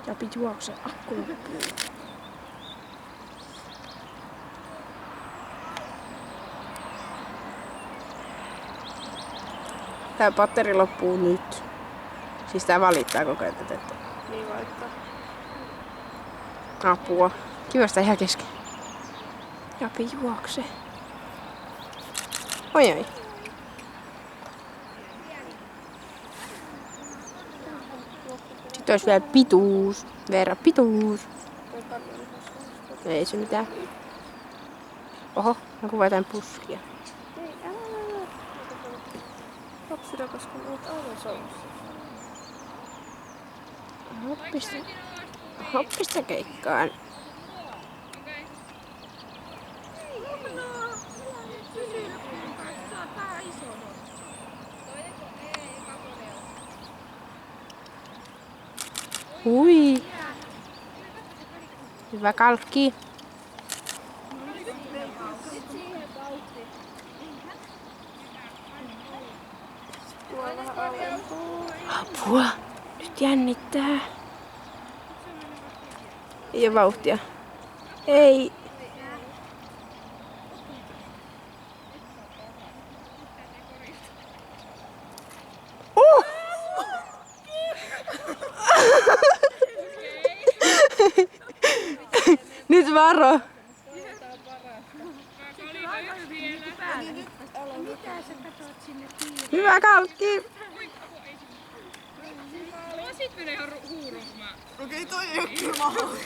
Japi juoksee, akku loppuu. Tää patteri loppuu nyt. Siis tää valittaa koko ajan tätä. Niin valittaa. Apua. Kivasta ihan kesken. Japi juokse. Oi oi. Sitten olisi vielä pituus. Veera pituus. Ei se mitään. Oho, mä kuvaan jotain puskia. Ei, älä. Lapsi rakas, kun olet aivan saunossa. Hoppista keikkaan. Hui. Hyvä kalkki. Apua. Nyt jännittää. Ei oo vauhtia. Ei. Nyt varo. Hyvä kalkki. Sit menee ihan huurumaan. Okei, toi ei oo kyllä mahdollista.